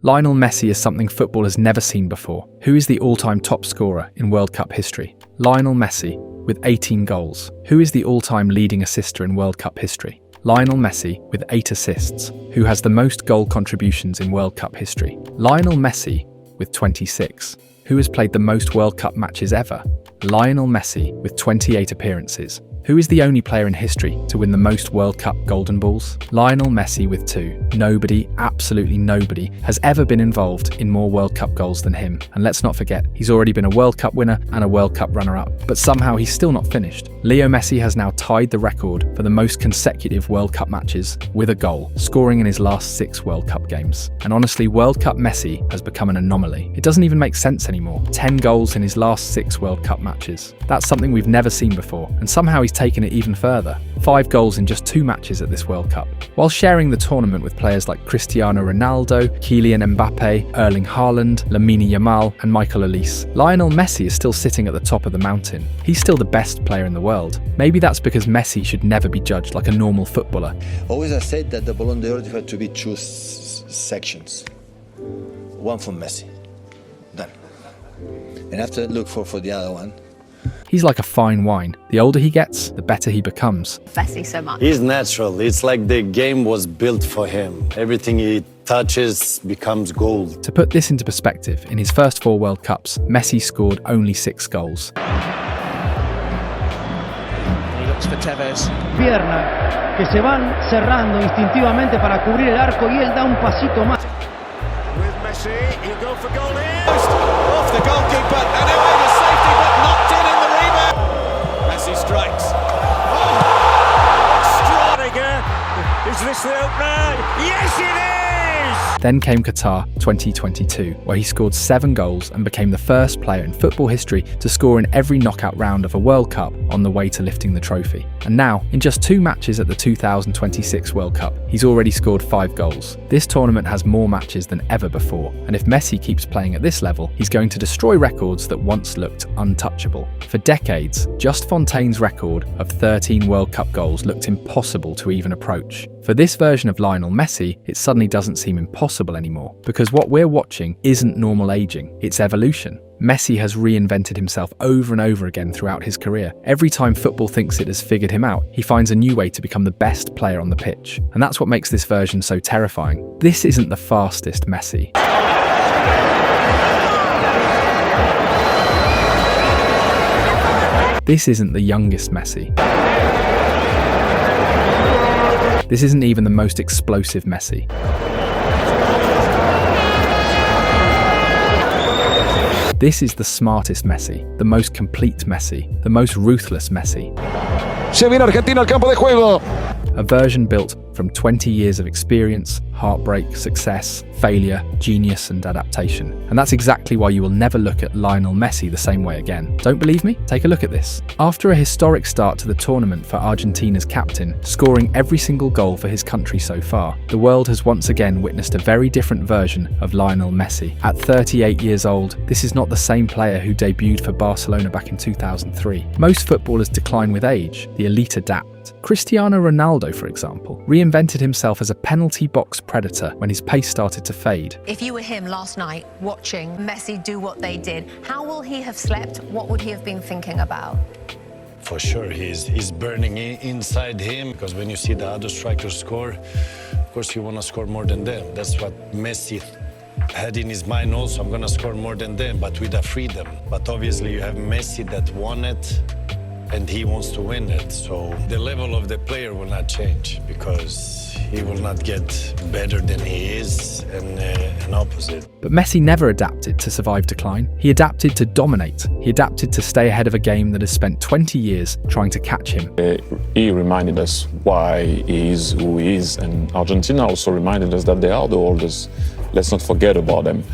Lionel Messi is something football has never seen before. Who is the all-time top scorer in World Cup history? Lionel Messi, with 18 goals. Who is the all-time leading assister in World Cup history? Lionel Messi, with 8 assists. Who has the most goal contributions in World Cup history? Lionel Messi, with 26. Who has played the most World Cup matches ever? Lionel Messi, with 28 appearances. Who is the only player in history to win the most World Cup Golden Balls? Lionel Messi with 2. Nobody, absolutely nobody, has ever been involved in more World Cup goals than him. And let's not forget, he's already been a World Cup winner and a World Cup runner-up. But somehow he's still not finished. Leo Messi has now tied the record for the most consecutive World Cup matches with a goal, scoring in his last 6 World Cup games. And honestly, World Cup Messi has become an anomaly. It doesn't even make sense anymore. 10 goals in his last 6 World Cup matches. That's something we've never seen before, and somehow he's taken it even further. 5 goals in just 2 matches at this World Cup. While sharing the tournament with players like Cristiano Ronaldo, Kylian Mbappe, Erling Haaland, Lamine Yamal and Michael Olise, Lionel Messi is still sitting at the top of the mountain. He's still the best player in the world. Maybe that's because Messi should never be judged like a normal footballer. Always I said that the Ballon d'Or had to be 2 sections. One for Messi. Done. And after look for the other one. He's like a fine wine. The older he gets, the better he becomes. Messi so much. He's natural. It's like the game was built for him. Everything he touches becomes gold. To put this into perspective, in his first 4 World Cups, Messi scored only 6 goals. He looks for Tevez. Pierna que se van cerrando instintivamente para cubrir el arco y él da un pasito más. With Messi, he'll go for goal here. Off the goalkeeper and away to safety, but knocked in the rebound. Messi strikes. Oh, Stradiger. Is this the opener? Yes, it is! Then came Qatar 2022, where he scored 7 goals and became the first player in football history to score in every knockout round of a World Cup on the way to lifting the trophy. And now, in just 2 matches at the 2026 World Cup, he's already scored 5 goals. This tournament has more matches than ever before, and if Messi keeps playing at this level, he's going to destroy records that once looked untouchable. For decades, Just Fontaine's record of 13 World Cup goals looked impossible to even approach. For this version of Lionel Messi, it suddenly doesn't seem impossible anymore, because what we're watching isn't normal aging, it's evolution. Messi has reinvented himself over and over again throughout his career. Every time football thinks it has figured him out, he finds a new way to become the best player on the pitch. And that's what makes this version so terrifying. This isn't the fastest Messi. This isn't the youngest Messi. This isn't even the most explosive Messi. This is the smartest Messi, the most complete Messi, the most ruthless Messi. Se viene Argentina al campo de juego. A version built from 20 years of experience, heartbreak, success, failure, genius and adaptation. And that's exactly why you will never look at Lionel Messi the same way again. Don't believe me? Take a look at this. After a historic start to the tournament for Argentina's captain, scoring every single goal for his country so far, the world has once again witnessed a very different version of Lionel Messi. At 38 years old, this is not the same player who debuted for Barcelona back in 2003. Most footballers decline with age, the elite adapt. Cristiano Ronaldo, for example, reinvented himself as a penalty box predator when his pace started to fade. If you were him last night watching Messi do what they did, how will he have slept? What would he have been thinking about? For sure, he's burning inside him, because when you see the other strikers score, of course you want to score more than them. That's what Messi had in his mind also. I'm going to score more than them, but with a freedom. But obviously you have Messi that won it, and he wants to win it. So the level of the player will not change, because he will not get better than he is, and opposite. But Messi never adapted to survive decline. He adapted to dominate. He adapted to stay ahead of a game that has spent 20 years trying to catch him. He reminded us why he is who he is, and Argentina also reminded us that they are the oldest. Let's not forget about them.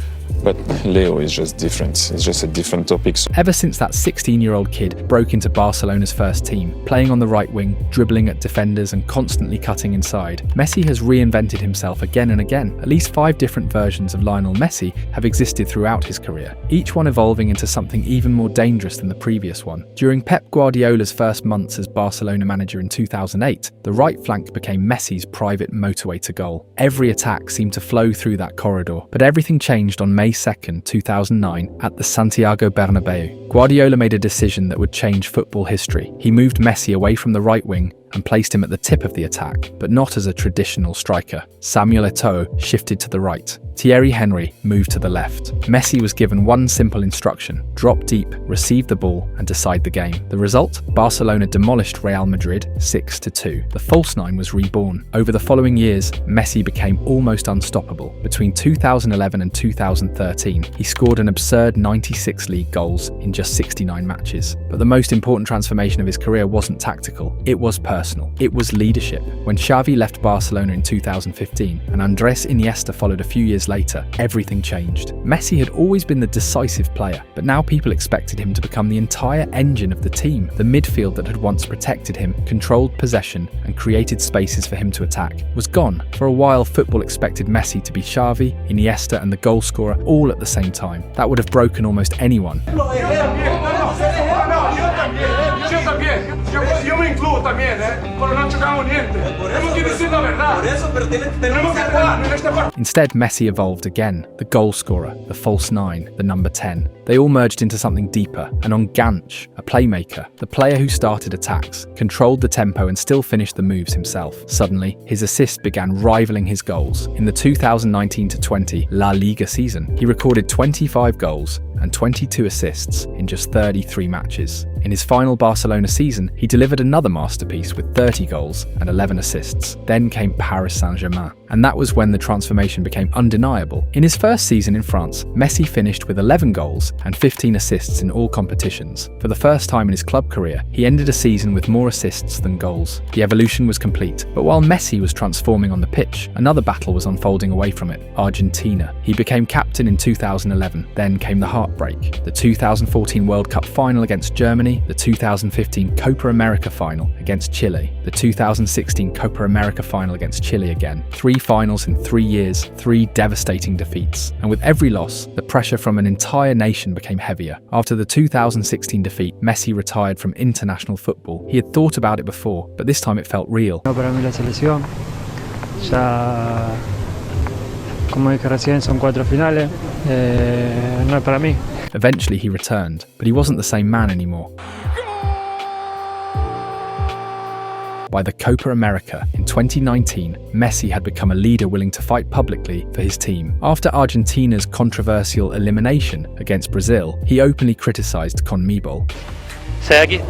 But Leo is just different. It's just a different topic. Ever since that 16-year-old kid broke into Barcelona's first team, playing on the right wing, dribbling at defenders and constantly cutting inside, Messi has reinvented himself again and again. At least 5 different versions of Lionel Messi have existed throughout his career, each one evolving into something even more dangerous than the previous one. During Pep Guardiola's first months as Barcelona manager in 2008, the right flank became Messi's private motorway to goal. Every attack seemed to flow through that corridor, but everything changed on May 2nd, 2009 at the Santiago Bernabeu. Guardiola made a decision that would change football history. He moved Messi away from the right wing and placed him at the tip of the attack, but not as a traditional striker. Samuel Eto'o shifted to the right. Thierry Henry moved to the left. Messi was given one simple instruction: drop deep, receive the ball, and decide the game. The result? Barcelona demolished Real Madrid 6-2. The false nine was reborn. Over the following years, Messi became almost unstoppable. Between 2011 and 2013, he scored an absurd 96 league goals in just 69 matches. But the most important transformation of his career wasn't tactical, it was personal. It was leadership. When Xavi left Barcelona in 2015 and Andrés Iniesta followed a few years later, everything changed. Messi had always been the decisive player, but now people expected him to become the entire engine of the team. The midfield that had once protected him, controlled possession, and created spaces for him to attack was gone. For a while, football expected Messi to be Xavi, Iniesta, and the goalscorer all at the same time. That would have broken almost anyone. Yo me incluyo también, pero no chocamos niente. Tenemos que decir la verdad. Tenemos que jugar en este partido. Instead, Messi evolved again. The goal scorer, the false nine, the number 10. They all merged into something deeper. And on Ganch, a playmaker, the player who started attacks, controlled the tempo and still finished the moves himself. Suddenly, his assists began rivaling his goals. In the 2019-20 La Liga season, he recorded 25 goals and 22 assists in just 33 matches. In his final Barcelona season, he delivered another masterpiece with 30 goals and 11 assists. Then came Paris Saint-Germain, and that was when the transformation became undeniable. In his first season in France, Messi finished with 11 goals and 15 assists in all competitions. For the first time in his club career, he ended a season with more assists than goals. The evolution was complete, but while Messi was transforming on the pitch, another battle was unfolding away from it: Argentina. He became captain in 2011, then came the heartbreak. The 2014 World Cup final against Germany, the 2015 Copa America final against Chile, the 2016 Copa America final against Chile again. 3 finals in 3 years, 3 devastating defeats. And with every loss, the pressure from an entire nation became heavier. After the 2016 defeat, Messi retired from international football. He had thought about it before, but this time it felt real. No, para mí la selección, ya como dije recién, son 4 finales, no es para mí. Eventually he returned, but he wasn't the same man anymore. By the Copa America in 2019, Messi had become a leader willing to fight publicly for his team. After Argentina's controversial elimination against Brazil, he openly criticized CONMEBOL. Segue.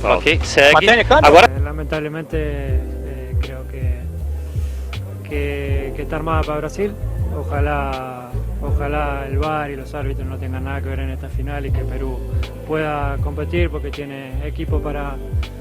Ok, segue. Agora... Lamentablemente creo que está armada para Brasil. Ojalá el VAR y los árbitros no tengan nada que ver en esta final y que Perú pueda competir porque tiene equipo para...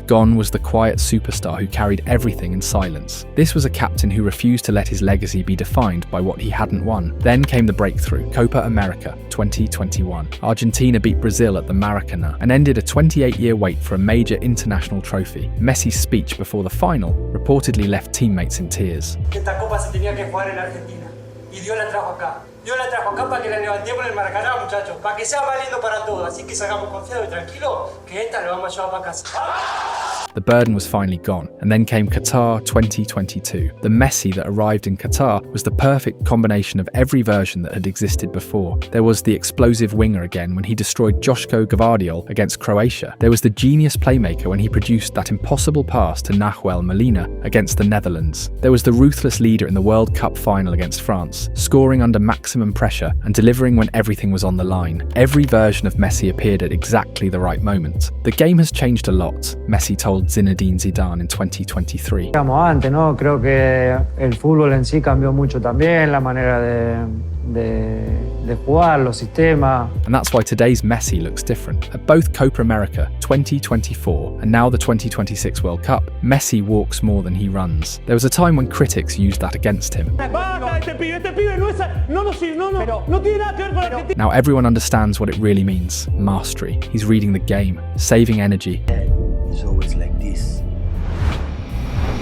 Gone was the quiet superstar who carried everything in silence. This was a captain who refused to let his legacy be defined by what he hadn't won. Then came the breakthrough, Copa America 2021. Argentina beat Brazil at the Maracanã and ended a 28-year wait for a major international trophy. Messi's speech before the final reportedly left teammates in tears. Esta copa se tenía que jugar en Argentina y Dios la trajo acá. Dios la trajo acá para que la levantemos en el Maracaná, muchachos, para que sea más lindo para todos. Así que salgamos confiados y tranquilos que esta la vamos a llevar para casa. The burden was finally gone, and then came Qatar 2022. The Messi that arrived in Qatar was the perfect combination of every version that had existed before. There was the explosive winger again when he destroyed Joško Gvardiol against Croatia. There was the genius playmaker when he produced that impossible pass to Nahuel Molina against the Netherlands. There was the ruthless leader in the World Cup final against France, scoring under maximum pressure and delivering when everything was on the line. Every version of Messi appeared at exactly the right moment. The game has changed a lot, Messi told failed Zinedine Zidane in 2023. Antes, ¿no? Creo que el fútbol en sí cambió mucho también, la manera de jugar, los sistemas. And that's why today's Messi looks different. At both Copa America 2024 and now the 2026 World Cup, Messi walks more than he runs. There was a time when critics used that against him. Now everyone understands what it really means. Mastery. He's reading the game, saving energy. He's always like this.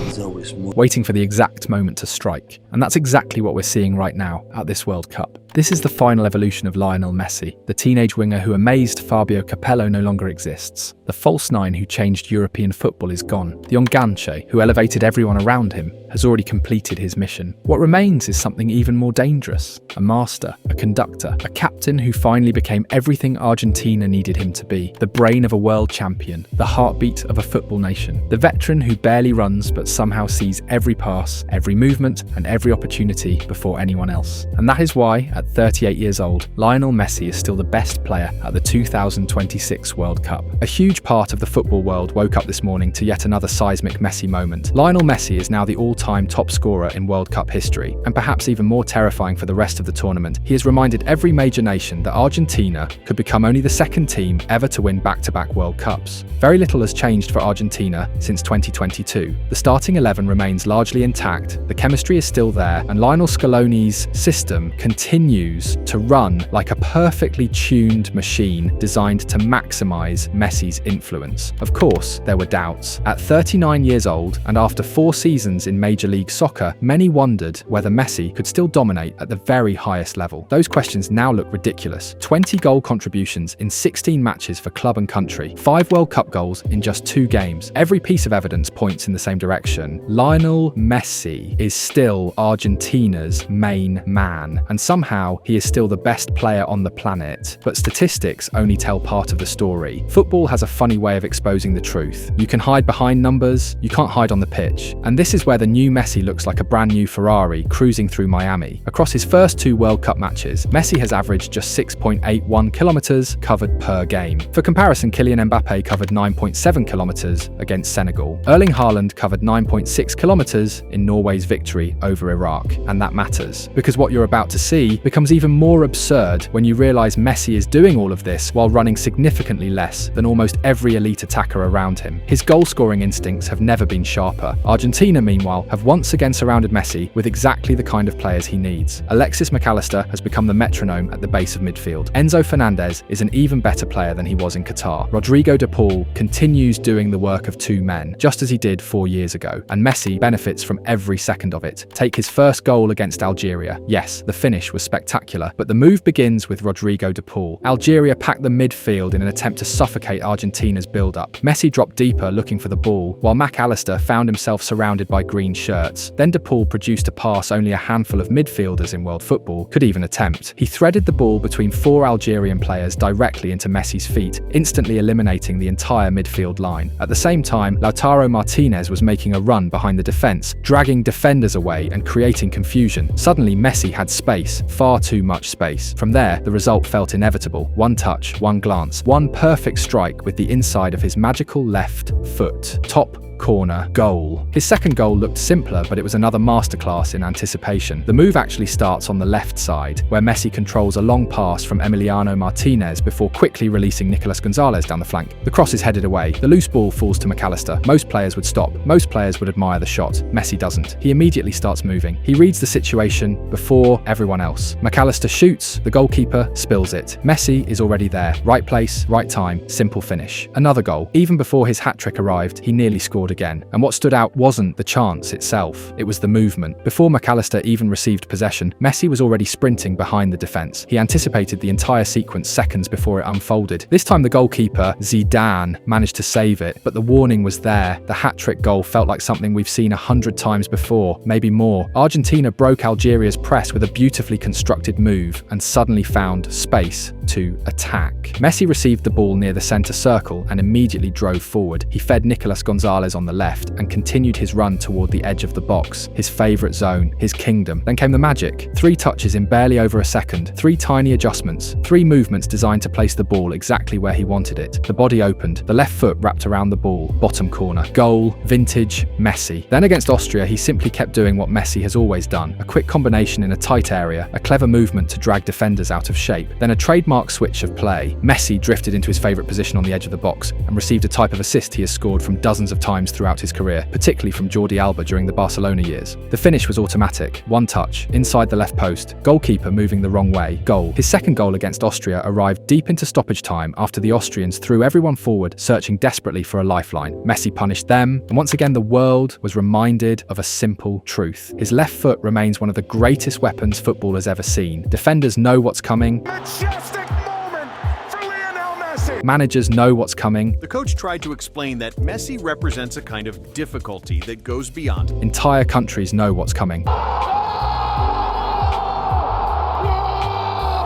He's always moving. Waiting for the exact moment to strike. And that's exactly what we're seeing right now at this World Cup. This is the final evolution of Lionel Messi, the teenage winger who amazed Fabio Capello no longer exists. The false nine who changed European football is gone. The enganche, who elevated everyone around him, has already completed his mission. What remains is something even more dangerous. A master, a conductor, a captain who finally became everything Argentina needed him to be. The brain of a world champion, the heartbeat of a football nation. The veteran who barely runs but somehow sees every pass, every movement and every opportunity before anyone else. And that is why, at 38 years old, Lionel Messi is still the best player at the 2026 World Cup. A huge part of the football world woke up this morning to yet another seismic Messi moment. Lionel Messi is now the all-time top scorer in World Cup history, and perhaps even more terrifying for the rest of the tournament, he has reminded every major nation that Argentina could become only the second team ever to win back-to-back World Cups. Very little has changed for Argentina since 2022. The starting 11 remains largely intact, the chemistry is still there, and Lionel Scaloni's system continues to run like a perfectly tuned machine designed to maximize Messi's influence. Of course, there were doubts. At 39 years old, and after 4 seasons in Major League Soccer, many wondered whether Messi could still dominate at the very highest level. Those questions now look ridiculous. 20 goal contributions in 16 matches for club and country, 5 World Cup goals in just 2 games. Every piece of evidence points in the same direction. Lionel Messi is still Argentina's main man, and somehow he is still the best player on the planet. But statistics only tell part of the story. Football has a funny way of exposing the truth. You can hide behind numbers, you can't hide on the pitch. And this is where the new Messi looks like a brand new Ferrari cruising through Miami. Across his first 2 World Cup matches, Messi has averaged just 6.81 kilometers covered per game. For comparison, Kylian Mbappe covered 9.7 kilometers against Senegal. Erling Haaland covered 9.6 kilometers in Norway's victory over Iraq. And that matters, because what you're about to see becomes even more absurd when you realize Messi is doing all of this while running significantly less than almost every elite attacker around him. His goal-scoring instincts have never been sharper. Argentina, meanwhile, have once again surrounded Messi with exactly the kind of players he needs. Alexis McAllister has become the metronome at the base of midfield. Enzo Fernandez is an even better player than he was in Qatar. Rodrigo de Paul continues doing the work of 2 men, just as he did 4 years ago, and Messi benefits from every second of it. Take his first goal against Algeria. Yes, the finish was spectacular, but the move begins with Rodrigo de Paul. Algeria packed the midfield in an attempt to suffocate Argentina's build-up. Messi dropped deeper looking for the ball, while McAllister found himself surrounded by green shirts. Then de Paul produced a pass only a handful of midfielders in world football could even attempt. He threaded the ball between 4 Algerian players directly into Messi's feet, instantly eliminating the entire midfield line. At the same time, Lautaro Martinez was making a run behind the defense, dragging defenders away and creating confusion. Suddenly, Messi had space, far too much space. From there, the result felt inevitable. 1 touch, 1 glance, 1 perfect strike with the inside of his magical left foot. Top corner goal. His second goal looked simpler, but it was another masterclass in anticipation. The move actually starts on the left side, where Messi controls a long pass from Emiliano Martinez before quickly releasing Nicolas Gonzalez down the flank. The cross is headed away. The loose ball falls to McAllister. Most players would stop. Most players would admire the shot. Messi doesn't. He immediately starts moving. He reads the situation before everyone else. McAllister shoots. The goalkeeper spills it. Messi is already there. Right place, right time, simple finish. Another goal. Even before his hat-trick arrived, he nearly scored again. And what stood out wasn't the chance itself, it was the movement. Before McAllister even received possession, Messi was already sprinting behind the defense. He anticipated the entire sequence seconds before it unfolded. This time the goalkeeper, Zidane, managed to save it, but the warning was there. The hat-trick goal felt like something we've seen 100 times before, maybe more. Argentina broke Algeria's press with a beautifully constructed move and suddenly found space to attack. Messi received the ball near the center circle and immediately drove forward. He fed Nicolas Gonzalez on on the left and continued his run toward the edge of the box, his favourite zone, his kingdom. Then came the magic. 3 touches in barely over a second, 3 tiny adjustments, 3 movements designed to place the ball exactly where he wanted it. The body opened, the left foot wrapped around the ball, bottom corner. Goal, vintage, Messi. Then against Austria, he simply kept doing what Messi has always done. A quick combination in a tight area, a clever movement to drag defenders out of shape. Then a trademark switch of play. Messi drifted into his favourite position on the edge of the box and received a type of assist he has scored from dozens of times throughout his career, particularly from Jordi Alba during the Barcelona years. The finish was automatic. 1 touch, inside the left post, goalkeeper moving the wrong way, goal. His second goal against Austria arrived deep into stoppage time after the Austrians threw everyone forward, searching desperately for a lifeline. Messi punished them, and once again the world was reminded of a simple truth. His left foot remains one of the greatest weapons football has ever seen. Defenders know what's coming. Majestic moment for Lionel Messi. Managers know what's coming. The coach tried to explain that Messi represents a kind of difficulty that goes beyond. Entire countries know what's coming.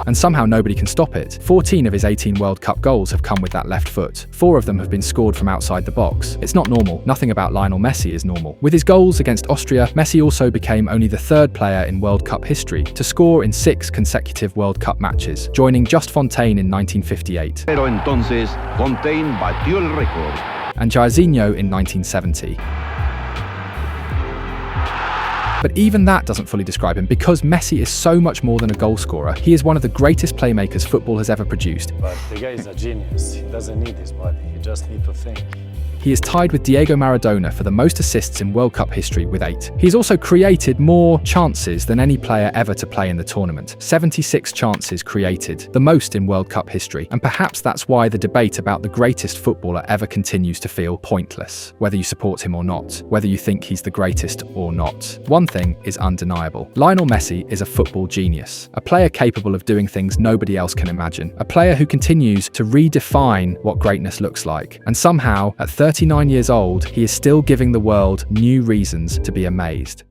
And somehow nobody can stop it. 14 of his 18 World Cup goals have come with that left foot. 4 of them have been scored from outside the box. It's not normal. Nothing about Lionel Messi is normal. With his goals against Austria, Messi also became only the 3rd player in World Cup history to score in 6 consecutive World Cup matches, joining just Fontaine in 1958. Pero entonces Fontaine batió el récord. And Jairzinho in 1970. But even that doesn't fully describe him, because Messi is so much more than a goal scorer. He is one of the greatest playmakers football has ever produced. But the guy is a genius. He doesn't need his body. He just needs to think. He is tied with Diego Maradona for the most assists in World Cup history with 8. He's also created more chances than any player ever to play in the tournament. 76 chances created, the most in World Cup history. And perhaps that's why the debate about the greatest footballer ever continues to feel pointless. Whether you support him or not, whether you think he's the greatest or not. One thing is undeniable. Lionel Messi is a football genius. A player capable of doing things nobody else can imagine. A player who continues to redefine what greatness looks like. And somehow, at 39 years old, he is still giving the world new reasons to be amazed.